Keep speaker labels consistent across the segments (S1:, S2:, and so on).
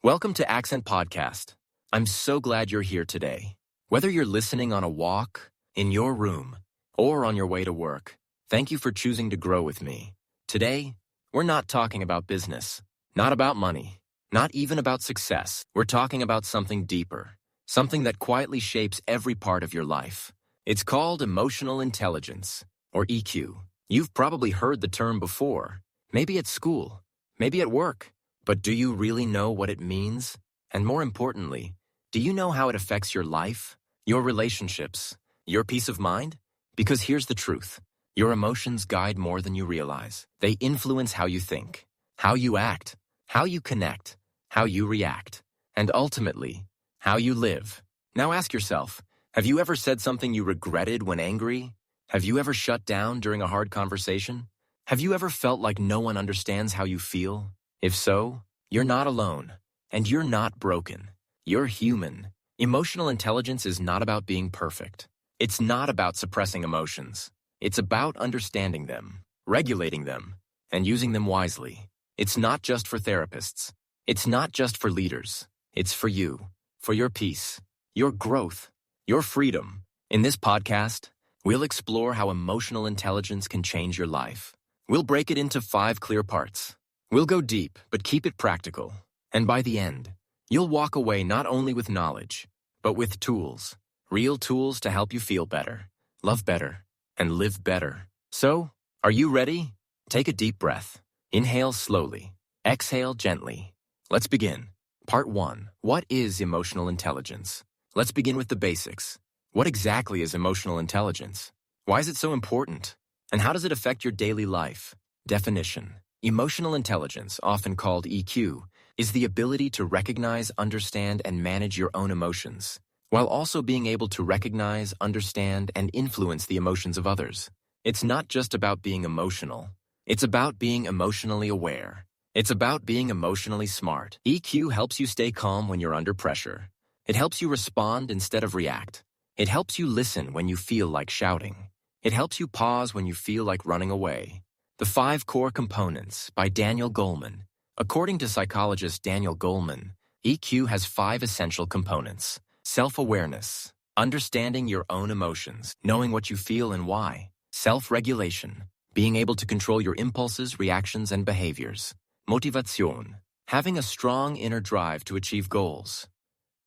S1: Welcome to Accent Podcast. I'm so glad you're here today. Whether you're listening on a walk, in your room, or on your way to work, thank you for choosing to grow with me. Today, we're not talking about business, not about money, not even about success. We're talking about something deeper, something that quietly shapes every part of your life. It's called emotional intelligence, or EQ. You've probably heard the term before, maybe at school, maybe at work. But do you really know what it means? And more importantly, do you know how it affects your life, your relationships, your peace of mind? Because here's the truth. Your emotions guide more than you realize. They influence how you think, how you act, how you connect, how you react, and ultimately, how you live. Now ask yourself, have you ever said something you regretted when angry? Have you ever shut down during a hard conversation? Have you ever felt like no one understands how you feel? If so, you're not alone, and you're not broken. You're human. Emotional intelligence is not about being perfect. It's not about suppressing emotions. It's about understanding them, regulating them, and using them wisely. It's not just for therapists. It's not just for leaders. It's for you, for your peace, your growth, your freedom. In this podcast, we'll explore how emotional intelligence can change your life. We'll break it into 5 clear parts. We'll go deep, but keep it practical. And by the end, you'll walk away not only with knowledge, but with tools. Real tools to help you feel better, love better, and live better. So, are you ready? Take a deep breath. Inhale slowly. Exhale gently. Let's begin. Part 1. What is emotional intelligence? Let's begin with the basics. What exactly is emotional intelligence? Why is it so important? And how does it affect your daily life? Definition. Emotional intelligence, often called EQ, is the ability to recognize, understand, and manage your own emotions, while also being able to recognize, understand, and influence the emotions of others. It's not just about being emotional. It's about being emotionally aware. It's about being emotionally smart. EQ helps you stay calm when you're under pressure. It helps you respond instead of react. It helps you listen when you feel like shouting. It helps you pause when you feel like running away. The 5 Core Components by Daniel Goleman. According to psychologist Daniel Goleman, EQ has 5 essential components. Self-awareness, understanding your own emotions, knowing what you feel and why. Self-regulation, being able to control your impulses, reactions, and behaviors. Motivation, having a strong inner drive to achieve goals,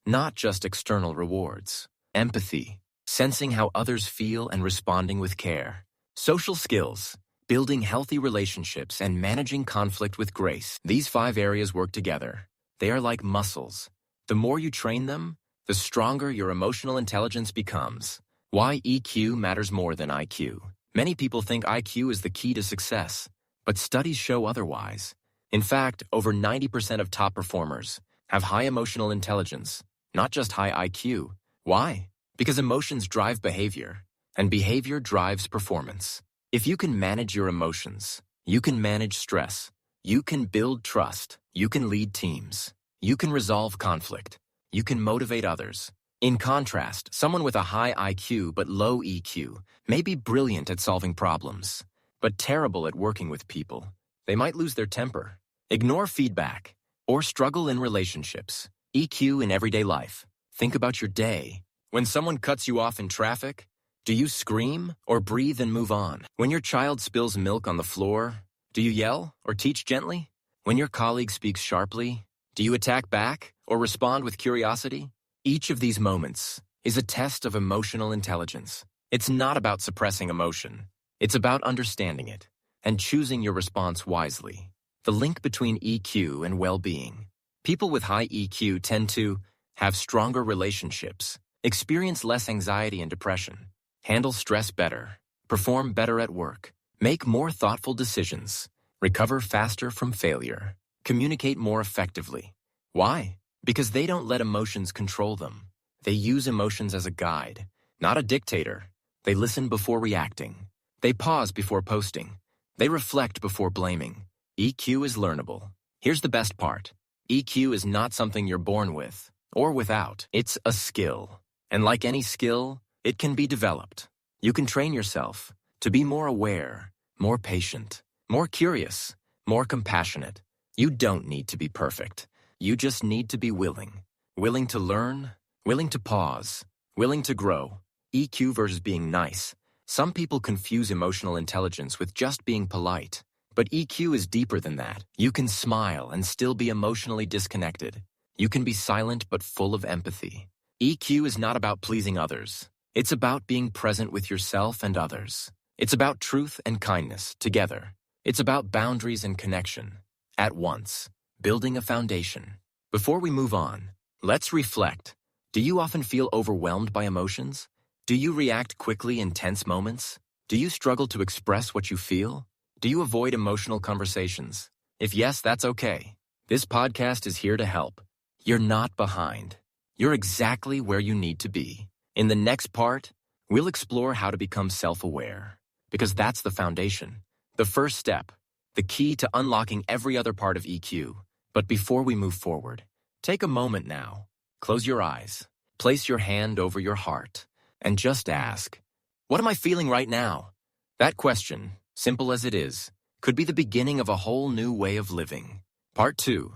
S1: not just external rewards. Empathy, sensing how others feel and responding with care. Social skills, building healthy relationships and managing conflict with grace. These 5 areas work together. They are like muscles. The more you train them, the stronger your emotional intelligence becomes. Why EQ matters more than IQ. Many people think IQ is the key to success, but studies show otherwise. In fact, over 90% of top performers have high emotional intelligence, not just high IQ. Why? Because emotions drive behavior, and behavior drives performance. If you can manage your emotions, you can manage stress, you can build trust, you can lead teams, you can resolve conflict, you can motivate others. In contrast, someone with a high IQ but low EQ may be brilliant at solving problems, but terrible at working with people. They might lose their temper, ignore feedback, or struggle in relationships. EQ in everyday life. Think about your day. When someone cuts you off in traffic, do you scream or breathe and move on? When your child spills milk on the floor, do you yell or teach gently? When your colleague speaks sharply, do you attack back or respond with curiosity? Each of these moments is a test of emotional intelligence. It's not about suppressing emotion. It's about understanding it and choosing your response wisely. The link between EQ and well-being. People with high EQ tend to have stronger relationships, experience less anxiety and depression, handle stress better, perform better at work, make more thoughtful decisions, recover faster from failure, communicate more effectively. Why? Because they don't let emotions control them. They use emotions as a guide, not a dictator. They listen before reacting. They pause before posting. They reflect before blaming. EQ is learnable. Here's the best part. EQ is not something you're born with or without. It's a skill. And like any skill, it can be developed. You can train yourself to be more aware, more patient, more curious, more compassionate. You don't need to be perfect. You just need to be willing. Willing to learn, willing to pause, willing to grow. EQ versus being nice. Some people confuse emotional intelligence with just being polite. But EQ is deeper than that. You can smile and still be emotionally disconnected. You can be silent but full of empathy. EQ is not about pleasing others. It's about being present with yourself and others. It's about truth and kindness together. It's about boundaries and connection at once, building a foundation. Before we move on, let's reflect. Do you often feel overwhelmed by emotions? Do you react quickly in tense moments? Do you struggle to express what you feel? Do you avoid emotional conversations? If yes, that's okay. This podcast is here to help. You're not behind. You're exactly where you need to be. In the next part, we'll explore how to become self-aware, because that's the foundation, the first step, the key to unlocking every other part of EQ. But before we move forward, take a moment now. Close your eyes, place your hand over your heart, and just ask, what am I feeling right now? That question, simple as it is, could be the beginning of a whole new way of living. Part 2.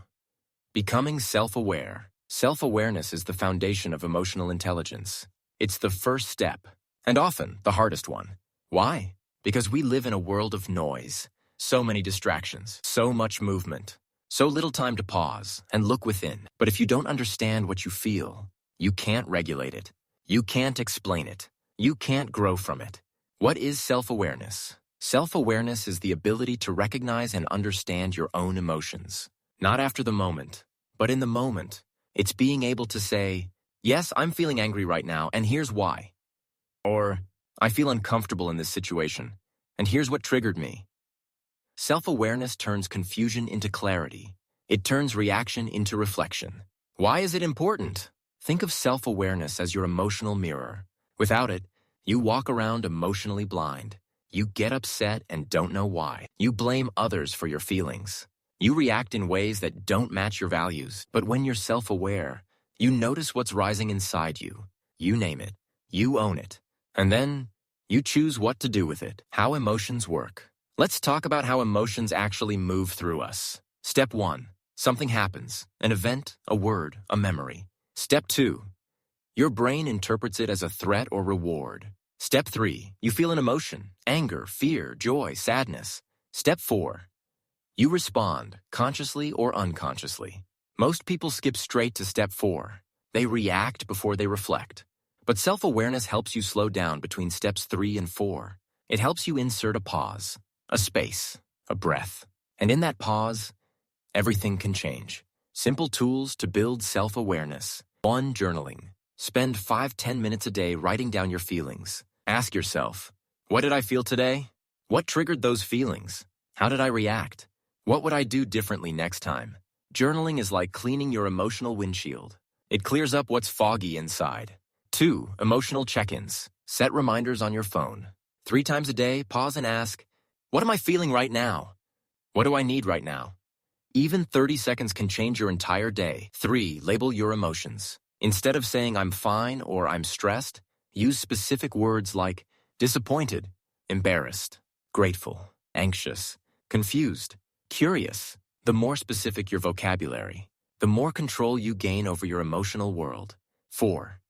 S1: Becoming self-aware. Self-awareness is the foundation of emotional intelligence. It's the first step, and often the hardest one. Why? Because we live in a world of noise. So many distractions, so much movement, so little time to pause and look within. But if you don't understand what you feel, you can't regulate it. You can't explain it. You can't grow from it. What is self-awareness? Self-awareness is the ability to recognize and understand your own emotions. Not after the moment, but in the moment. It's being able to say, yes, I'm feeling angry right now, and here's why. Or, I feel uncomfortable in this situation, and here's what triggered me. Self-awareness turns confusion into clarity. It turns reaction into reflection. Why is it important? Think of self-awareness as your emotional mirror. Without it, you walk around emotionally blind. You get upset and don't know why. You blame others for your feelings. You react in ways that don't match your values. But when you're self-aware, you notice what's rising inside you. You name it. You own it. And then, you choose what to do with it. How emotions work. Let's talk about how emotions actually move through us. Step 1. Something happens. An event, a word, a memory. Step 2. Your brain interprets it as a threat or reward. Step 3. You feel an emotion. Anger, fear, joy, sadness. Step 4. You respond, consciously or unconsciously. Most people skip straight to step 4. They react before they reflect. But self-awareness helps you slow down between steps 3 and 4. It helps you insert a pause, a space, a breath. And in that pause, everything can change. Simple tools to build self-awareness. 1. Journaling. Spend 5-10 minutes a day writing down your feelings. Ask yourself, what did I feel today? What triggered those feelings? How did I react? What would I do differently next time? Journaling is like cleaning your emotional windshield. It clears up what's foggy inside. 2. Emotional check-ins. Set reminders on your phone. 3 times a day, pause and ask, what am I feeling right now? What do I need right now? Even 30 seconds can change your entire day. 3. Label your emotions. Instead of saying I'm fine or I'm stressed, use specific words like disappointed, embarrassed, grateful, anxious, confused, curious. The more specific your vocabulary, the more control you gain over your emotional world. 4.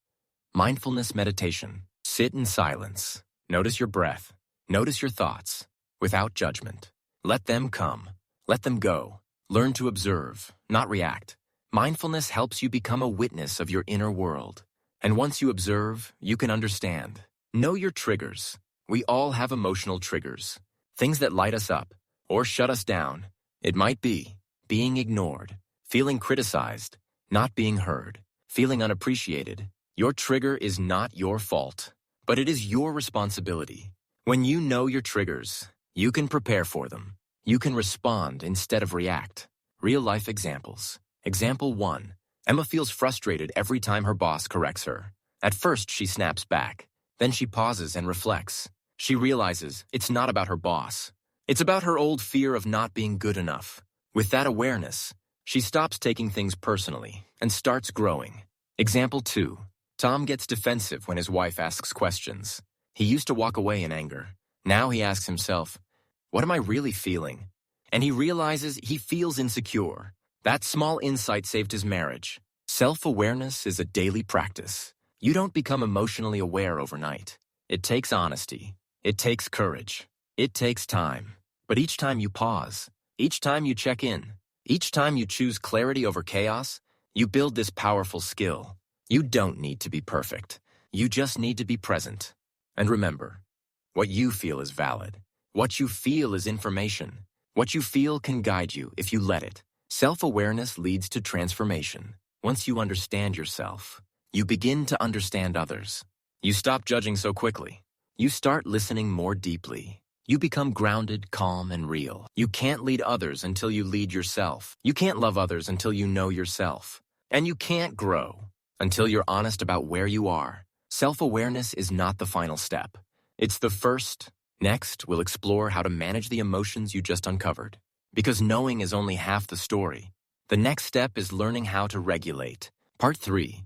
S1: Mindfulness meditation. Sit in silence. Notice your breath. Notice your thoughts. Without judgment. Let them come. Let them go. Learn to observe, not react. Mindfulness helps you become a witness of your inner world. And once you observe, you can understand. Know your triggers. We all have emotional triggers. Things that light us up or shut us down. It might be being ignored, feeling criticized, not being heard, feeling unappreciated. Your trigger is not your fault, but it is your responsibility. When you know your triggers, you can prepare for them. You can respond instead of react. Real-life examples. Example 1. Emma feels frustrated every time her boss corrects her. At first, she snaps back. Then she pauses and reflects. She realizes it's not about her boss. It's about her old fear of not being good enough. With that awareness, she stops taking things personally and starts growing. Example 2. Tom gets defensive when his wife asks questions. He used to walk away in anger. Now he asks himself, what am I really feeling? And he realizes he feels insecure. That small insight saved his marriage. Self-awareness is a daily practice. You don't become emotionally aware overnight. It takes honesty. It takes courage. It takes time. But each time you pause, each time you check in, each time you choose clarity over chaos, you build this powerful skill. You don't need to be perfect. You just need to be present. And remember, what you feel is valid. What you feel is information. What you feel can guide you if you let it. Self-awareness leads to transformation. Once you understand yourself, you begin to understand others. You stop judging so quickly. You start listening more deeply. You become grounded, calm, and real. You can't lead others until you lead yourself. You can't love others until you know yourself. And you can't grow until you're honest about where you are. Self-awareness is not the final step. It's the first. Next, we'll explore how to manage the emotions you just uncovered. Because knowing is only half the story. The next step is learning how to regulate. Part 3.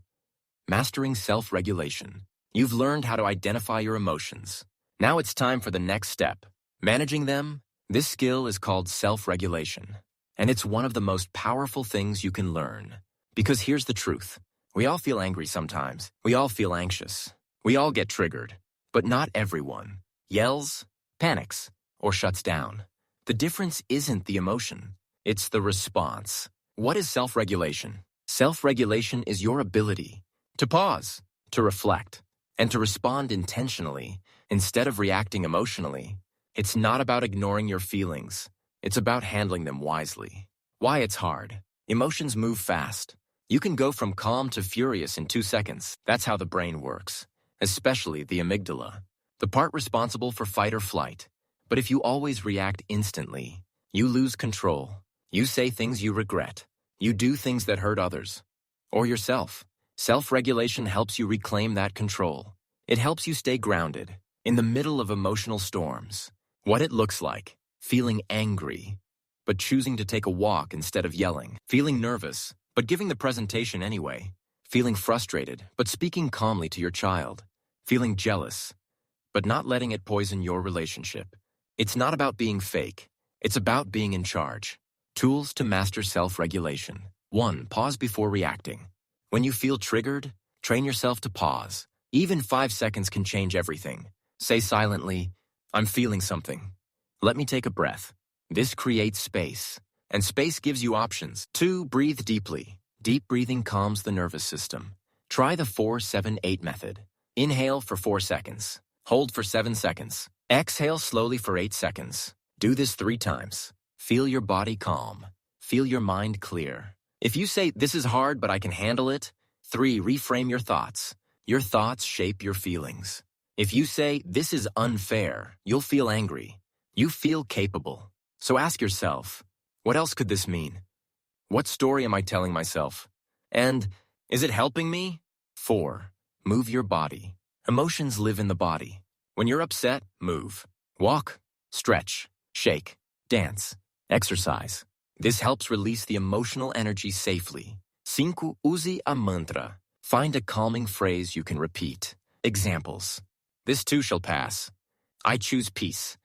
S1: Mastering self-regulation. You've learned how to identify your emotions. Now it's time for the next step. Managing them. This skill is called self-regulation. And it's one of the most powerful things you can learn. Because here's the truth. We all feel angry sometimes. We all feel anxious. We all get triggered. But not everyone yells, panics, or shuts down. The difference isn't the emotion. It's the response. What is self-regulation? Self-regulation is your ability to pause, to reflect, and to respond intentionally instead of reacting emotionally. It's not about ignoring your feelings. It's about handling them wisely. Why it's hard. Emotions move fast. You can go from calm to furious in 2 seconds. That's how the brain works, especially the amygdala, the part responsible for fight or flight. But if you always react instantly, you lose control. You say things you regret. You do things that hurt others or yourself. Self-regulation helps you reclaim that control. It helps you stay grounded in the middle of emotional storms. What it looks like: feeling angry, but choosing to take a walk instead of yelling. Feeling nervous, but giving the presentation anyway. Feeling frustrated, but speaking calmly to your child. Feeling jealous, but not letting it poison your relationship. It's not about being fake. It's about being in charge. Tools to master self-regulation. 1. Pause before reacting. When you feel triggered, train yourself to pause. Even 5 seconds can change everything. Say silently, "I'm feeling something. Let me take a breath." This creates space, and space gives you options. 2. Breathe deeply. Deep breathing calms the nervous system. Try the 4-7-8 method. Inhale for 4 seconds. Hold for 7 seconds. Exhale slowly for 8 seconds. Do this 3 times. Feel your body calm. Feel your mind clear. If you say, "This is hard, but I can handle it," 3. Reframe your thoughts. Your thoughts shape your feelings. If you say, "This is unfair," you'll feel angry. You feel capable. So ask yourself, what else could this mean? What story am I telling myself? And is it helping me? 4. Move your body. Emotions live in the body. When you're upset, move. Walk, stretch, shake, dance, exercise. This helps release the emotional energy safely. 5. Use a mantra. Find a calming phrase you can repeat. Examples: "This too shall pass." "I choose peace."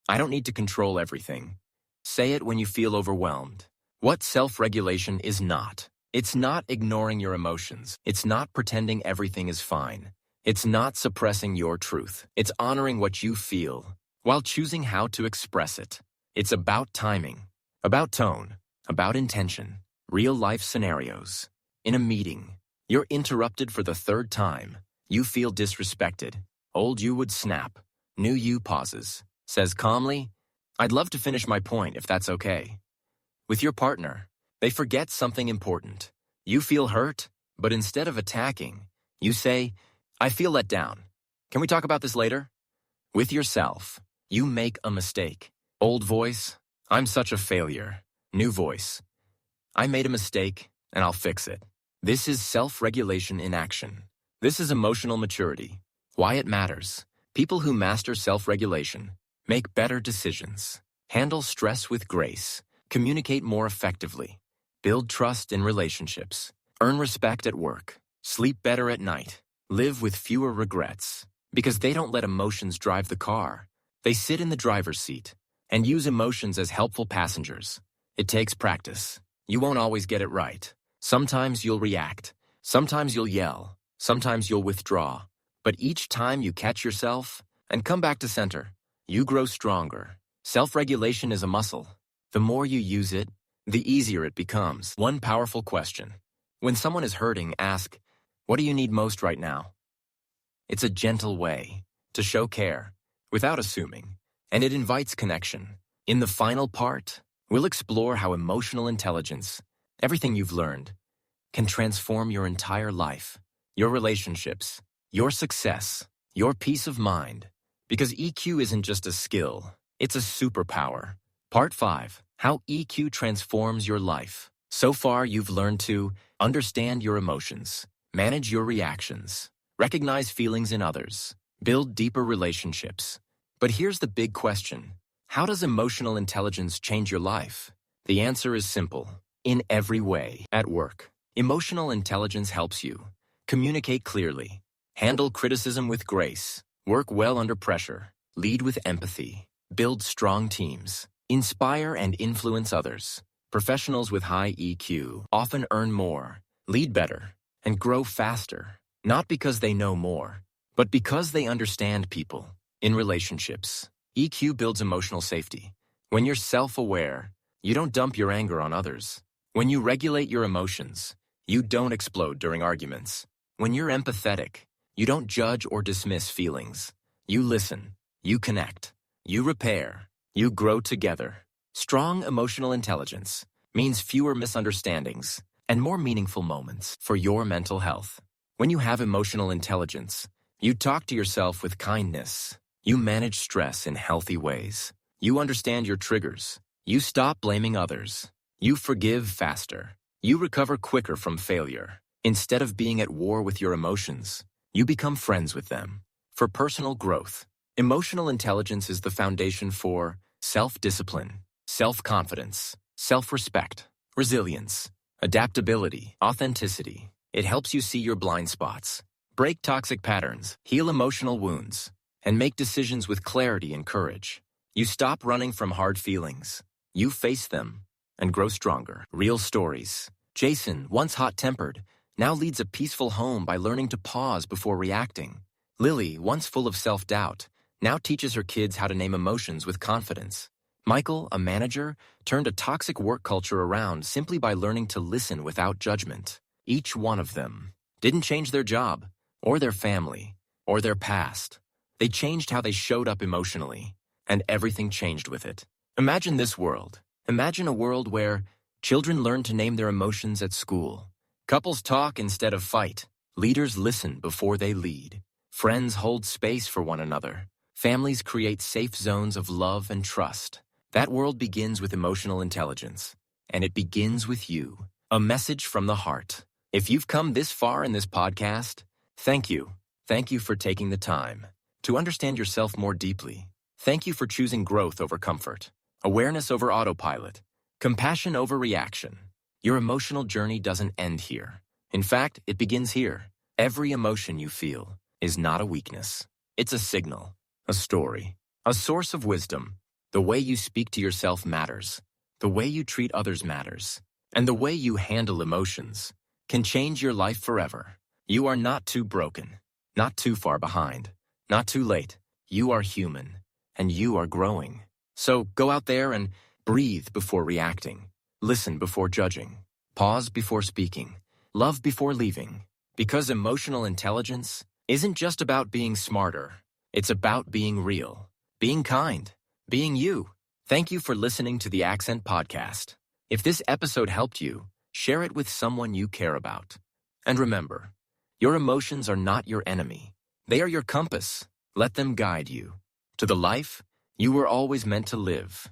S1: "I don't need to control everything." Say it when you feel overwhelmed. What self-regulation is not. It's not ignoring your emotions. It's not pretending everything is fine. It's not suppressing your truth. It's honoring what you feel while choosing how to express it. It's about timing, about tone, about intention. Real-life scenarios. In a meeting, you're interrupted for the 3rd time. You feel disrespected. Old you would snap. New you pauses. Says calmly, "I'd love to finish my point if that's okay." With your partner, they forget something important. You feel hurt, but instead of attacking, you say, "I feel let down. Can we talk about this later?" With yourself, you make a mistake. Old voice, "I'm such a failure." New voice, "I made a mistake, and I'll fix it." This is self-regulation in action. This is emotional maturity. Why it matters. People who master self-regulation make better decisions, handle stress with grace, communicate more effectively, build trust in relationships, earn respect at work, sleep better at night, live with fewer regrets, because they don't let emotions drive the car. They sit in the driver's seat and use emotions as helpful passengers. It takes practice. You won't always get it right. Sometimes you'll react. Sometimes you'll yell. Sometimes you'll withdraw. But each time you catch yourself and come back to center, you grow stronger. Self-regulation is a muscle. The more you use it, the easier it becomes. One powerful question. When someone is hurting, ask, "What do you need most right now?" It's a gentle way to show care without assuming, and it invites connection. In the final part, we'll explore how emotional intelligence, everything you've learned, can transform your entire life, your relationships, your success, your peace of mind. Because EQ isn't just a skill, it's a superpower. Part 5, how EQ transforms your life. So far, you've learned to understand your emotions, manage your reactions, recognize feelings in others, build deeper relationships. But here's the big question. How does emotional intelligence change your life? The answer is simple. In every way. At work, emotional intelligence helps you communicate clearly, handle criticism with grace, work well under pressure, lead with empathy, build strong teams, inspire and influence others. Professionals with high EQ often earn more, lead better, and grow faster, not because they know more, but because they understand people. In relationships, EQ builds emotional safety. When you're self-aware, you don't dump your anger on others. When you regulate your emotions, you don't explode during arguments. When you're empathetic, you don't judge or dismiss feelings. You listen, you connect, you repair, you grow together. Strong emotional intelligence means fewer misunderstandings and more meaningful moments for your mental health. When you have emotional intelligence, you talk to yourself with kindness. You manage stress in healthy ways. You understand your triggers. You stop blaming others. You forgive faster. You recover quicker from failure. Instead of being at war with your emotions, you become friends with them. For personal growth, emotional intelligence is the foundation for self-discipline, self-confidence, self-respect, resilience, adaptability, authenticity. It helps you see your blind spots, break toxic patterns, heal emotional wounds, and make decisions with clarity and courage. You stop running from hard feelings. You face them and grow stronger. Real stories. Jason, once hot-tempered, now leads a peaceful home by learning to pause before reacting. Lily, once full of self-doubt, now teaches her kids how to name emotions with confidence. Michael, a manager, turned a toxic work culture around simply by learning to listen without judgment. Each one of them didn't change their job, or their family, or their past. They changed how they showed up emotionally, and everything changed with it. Imagine this world. Imagine a world where children learn to name their emotions at school. Couples talk instead of fight. Leaders listen before they lead. Friends hold space for one another. Families create safe zones of love and trust. That world begins with emotional intelligence, and it begins with you. A message from the heart. If you've come this far in this podcast, thank you. Thank you for taking the time to understand yourself more deeply. Thank you for choosing growth over comfort, awareness over autopilot, compassion over reaction. Your emotional journey doesn't end here. In fact, it begins here. Every emotion you feel is not a weakness. It's a signal, a story, a source of wisdom. The way you speak to yourself matters. The way you treat others matters. And the way you handle emotions can change your life forever. You are not too broken, not too far behind, not too late. You are human, and you are growing. So go out there and breathe before reacting. Listen before judging. Pause before speaking. Love before leaving. Because emotional intelligence isn't just about being smarter. It's about being real, being kind, being you. Thank you for listening to the Accent Podcast. If this episode helped you, share it with someone you care about. And remember, your emotions are not your enemy. They are your compass. Let them guide you to the life you were always meant to live.